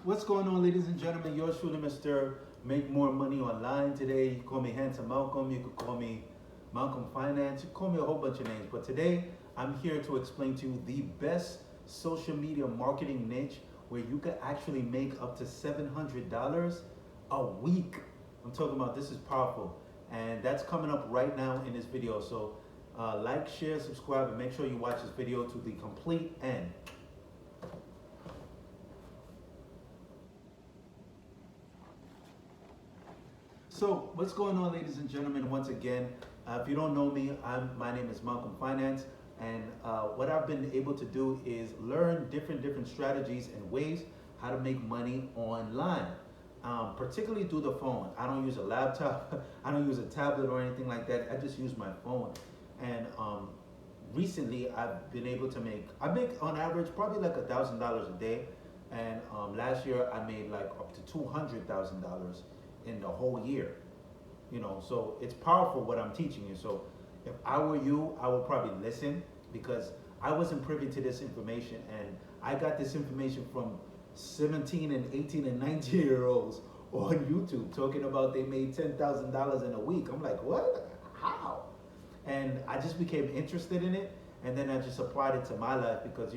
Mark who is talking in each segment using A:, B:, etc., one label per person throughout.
A: What's going on, ladies and gentlemen? Yours truly, Mr. Make More Money Online. Today, you call me Handsome Malcolm. You could call me Malcolm Finance. You could call me a whole bunch of names. But today, I'm here to explain to you the best social media marketing niche where you could actually make up to $700 a week. I'm talking about this is powerful. And that's coming up right now in this video. So like, share, subscribe, and make sure you watch this video to the complete end. So what's going on, ladies and gentlemen? Once again, if you don't know me, my name is Malcolm Finance, and what I've been able to do is learn different strategies and ways how to make money online, particularly through the phone. I don't use a laptop, I don't use a tablet or anything like that. I just use my phone, and recently I've been able to I make on average probably like $1,000 a day, and last year I made like up to $200,000 in the whole year. So it's powerful what I'm teaching you. So if I were you, I would probably listen, because I wasn't privy to this information, and I got this information from 17 and 18 and 19-year-olds on YouTube talking about they made $10,000 in a week. I'm like, what? How? And I just became interested in it, and then I just applied it to my life, because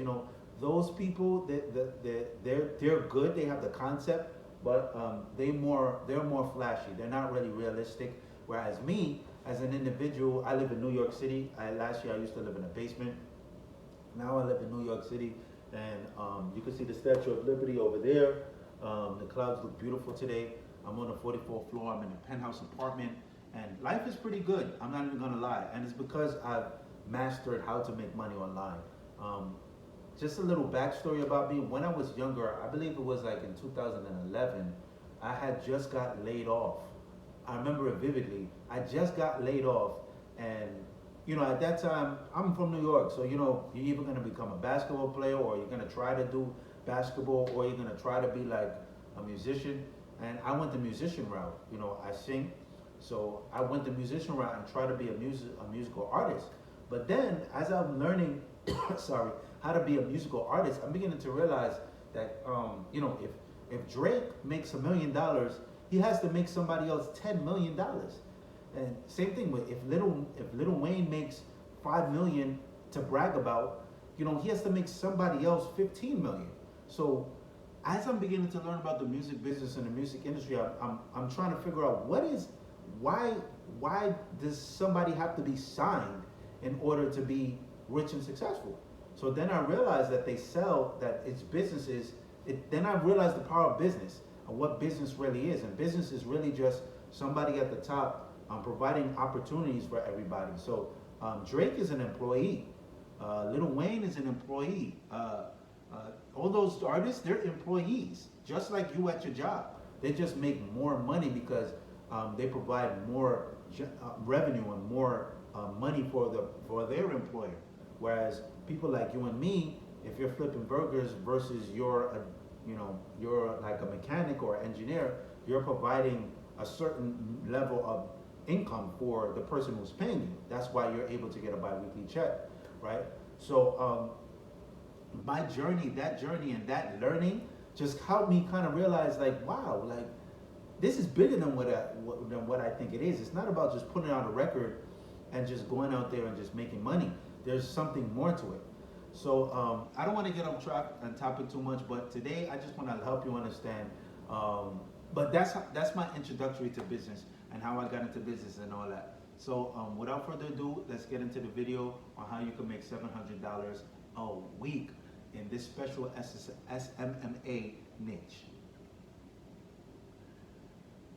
A: those people, they're good, they have the concept, but they're more flashy. They're not really realistic. Whereas me, as an individual, I live in New York City. Last year I used to live in a basement. Now I live in New York City, and you can see the Statue of Liberty over there. The clouds look beautiful today. I'm on the 44th floor. I'm in a penthouse apartment, and life is pretty good. I'm not even gonna lie, and it's because I've mastered how to make money online. Just a little backstory about me. When I was younger, I believe it was like in 2011, I had just got laid off. I remember it vividly. I just got laid off, and at that time, I'm from New York, so you're either gonna become a basketball player, or you're gonna try to do basketball, or you're gonna try to be like a musician. And I went the musician route. I sing, so I went the musician route and tried to be a musical artist. But then, as I'm learning, how to be a musical artist, I'm beginning to realize that if Drake makes $1 million, he has to make somebody else $10 million. And same thing with if Little Wayne makes $5 million to brag about, he has to make somebody else $15 million. So as I'm beginning to learn about the music business and the music industry, I'm trying to figure out why does somebody have to be signed in order to be rich and successful? So then I realized that that it's businesses. Then I realized the power of business and what business really is. And business is really just somebody at the top providing opportunities for everybody. So Drake is an employee. Lil Wayne is an employee. All those artists, they're employees, just like you at your job. They just make more money because they provide more revenue and more money for their employer. Whereas people like you and me, if you're flipping burgers versus you're like a mechanic or engineer, you're providing a certain level of income for the person who's paying you. That's why you're able to get a bi-weekly check, right? So my journey, and that learning just helped me kind of realize, like, wow, like this is bigger than what I think it is. It's not about just putting out a record and just going out there and just making money. There's something more to it. So I don't want to get off track and topic too much, but today I just want to help you understand. But that's my introductory to business and how I got into business and all that. So without further ado, let's get into the video on how you can make $700 a week in this special SMMA niche.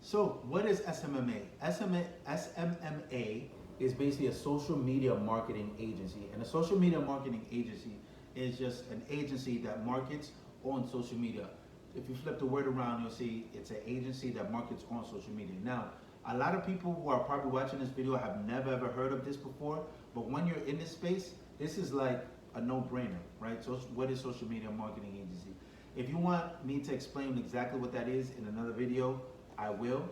A: So what is SMMA? SMMA is basically a social media marketing agency. And a social media marketing agency is just an agency that markets on social media. If you flip the word around, you'll see it's an agency that markets on social media. Now, a lot of people who are probably watching this video have never ever heard of this before, but when you're in this space, this is like a no-brainer, right? So what is social media marketing agency? If you want me to explain exactly what that is in another video, I will.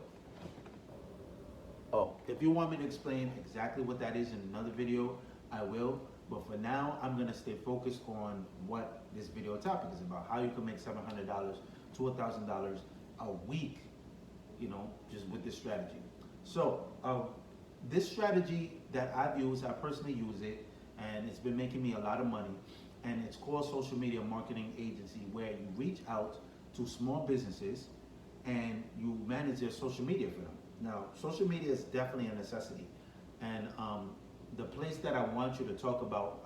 A: If you want me to explain exactly what that is in another video, I will. But for now, I'm gonna stay focused on what this video topic is about: how you can make $700 to $1,000 a week, just with this strategy. So this strategy that I've used, I personally use it, and it's been making me a lot of money. And it's called social media marketing agency, where you reach out to small businesses and you manage their social media for them. Now, social media is definitely a necessity, and the place that I want you to talk about,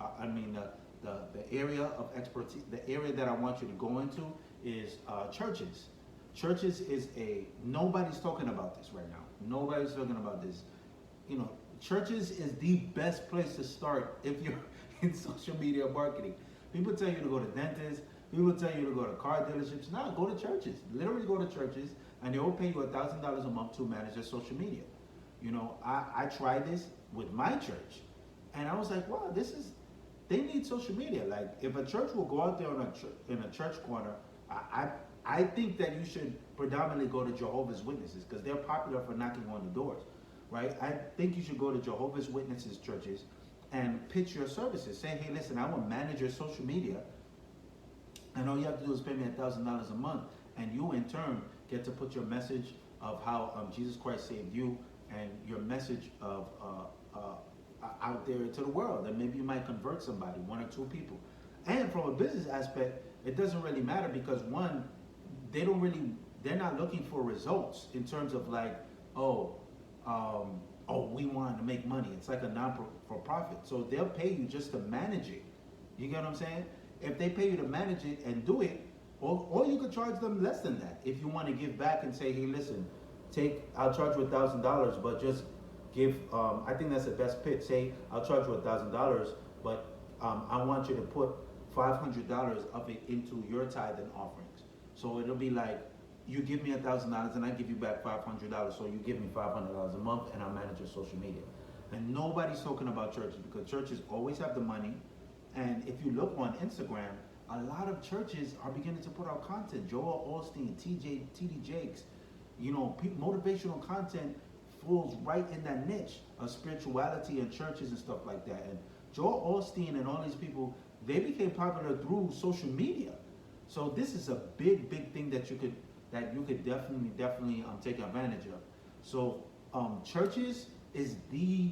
A: the area of expertise, the area that I want you to go into is churches. Churches is nobody's talking about this right now. Nobody's talking about this. Churches is the best place to start if you're in social media marketing. People tell you to go to dentists. People tell you to go to car dealerships. No, go to churches. Literally go to churches, and they will pay you $1,000 a month to manage their social media. I tried this with my church, and I was like, wow, they need social media. Like, if a church will go out there in a church corner, I think that you should predominantly go to Jehovah's Witnesses, because they're popular for knocking on the doors, right? I think you should go to Jehovah's Witnesses churches and pitch your services. Say, hey, listen, I will manage your social media, and all you have to do is pay me $1,000 a month, and you in turn get to put your message of how Jesus Christ saved you, and your message of out there to the world, and maybe you might convert somebody, one or two people. And from a business aspect, it doesn't really matter, because one, they're not looking for results in terms of like, we want to make money. It's like a non-for-profit. So they'll pay you just to manage it. You get what I'm saying? If they pay you to manage it and do it, or you could charge them less than that. If you want to give back and say, hey, listen, I'll charge you $1,000, but just give, I think that's the best pitch. Say, I'll charge you $1,000, but I want you to put $500 of it into your tithe and offerings. So it'll be like, you give me $1,000 and I give you back $500. So you give me $500 a month, and I manage your social media. And nobody's talking about churches, because churches always have the money. And if you look on Instagram, a lot of churches are beginning to put out content. Joel Osteen, TD Jakes, motivational content falls right in that niche of spirituality and churches and stuff like that. And Joel Osteen and all these people, they became popular through social media. So this is a big thing that you could definitely take advantage of. So churches is the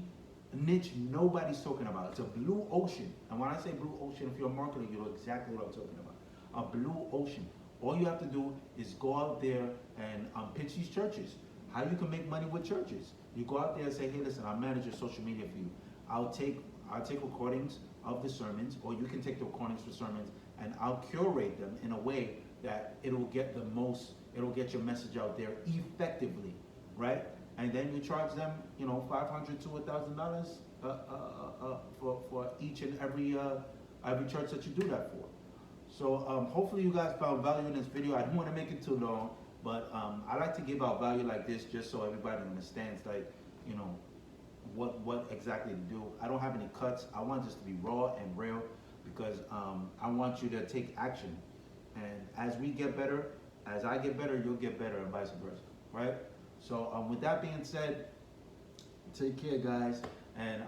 A: niche nobody's talking about. It's a blue ocean. And when I say blue ocean, if you're a marketer, you know exactly what I'm talking about. A blue ocean. All you have to do is go out there and pitch these churches. How you can make money with churches. You go out there and say, hey, listen, I'll manage your social media for you. I'll take recordings of the sermons, or you can take the recordings for sermons, and I'll curate them in a way that it'll get your message out there effectively, right? And then you charge them, $500 to $1,000 for each and every church that you do that for. So hopefully you guys found value in this video. I don't want to make it too long, but I like to give out value like this just so everybody understands, like, what exactly to do. I don't have any cuts. I want this to be raw and real, because I want you to take action. And as we get better, as I get better, you'll get better, and vice versa, right? So with that being said, take care, guys, and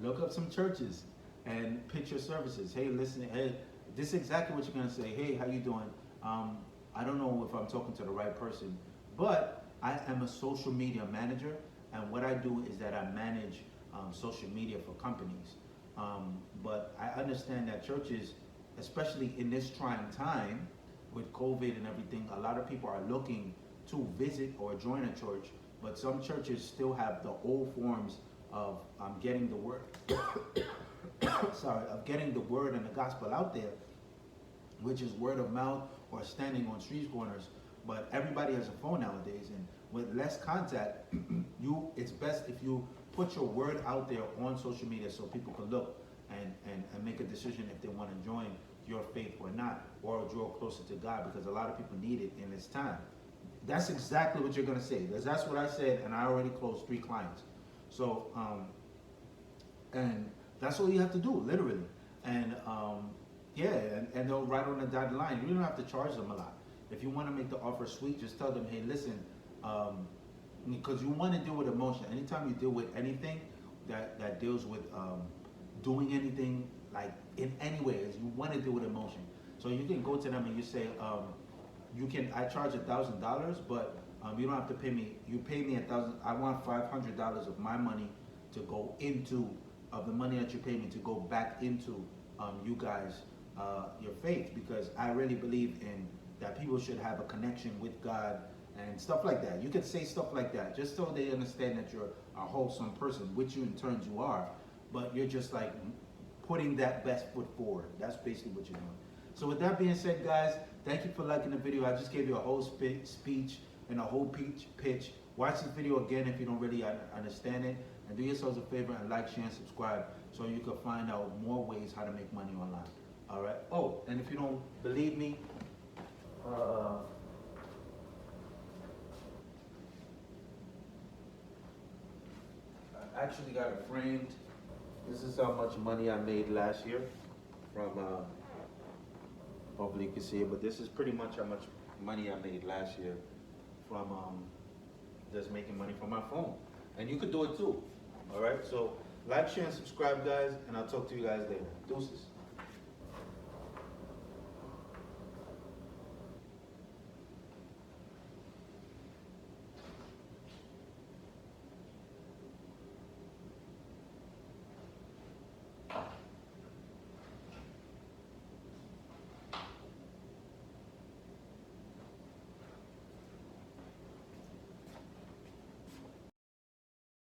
A: look up some churches and pitch your services. Hey, listen, hey, this is exactly what you're gonna say. Hey, how you doing? I don't know if I'm talking to the right person, but I am a social media manager, and what I do is that I manage social media for companies. But I understand that churches, especially in this trying time with COVID and everything, a lot of people are looking to visit or join a church, but some churches still have the old forms of getting the word of getting the word and the gospel out there, which is word of mouth or standing on street corners. But everybody has a phone nowadays, and with less contact, it's best if you put your word out there on social media so people can look and make a decision if they want to join your faith or not, or draw closer to God, because a lot of people need it in this time. That's exactly what you're going to say. That's what I said, and I already closed 3 clients. So, and that's all you have to do, literally. And and they'll write on the dotted line. You don't have to charge them a lot. If you want to make the offer sweet, just tell them, hey, listen, because you want to deal with emotion. Anytime you deal with anything that deals with doing anything like in any way, as you want to do with emotion. So you can go to them and you say, I charge $1,000, but you don't have to pay me. You pay me $1,000. I want $500 of my money to go into, of the money that you pay me to go back into you guys, your faith, because I really believe in that people should have a connection with God and stuff like that. You could say stuff like that just so they understand that you're a wholesome person, which you in turns you are, but you're just like putting that best foot forward. That's basically what you're doing. So with that being said, guys, thank you for liking the video. I just gave you a whole speech and a whole pitch. Watch this video again if you don't really understand it, and do yourselves a favor and like, share, and subscribe so you can find out more ways how to make money online. All right. Oh, and if you don't believe me, I actually got it framed. This is how much money I made last year from, hopefully you can see it, but this is pretty much how much money I made last year from just making money from my phone. And you could do it too. All right, so like, share, and subscribe, guys, and I'll talk to you guys later. Deuces.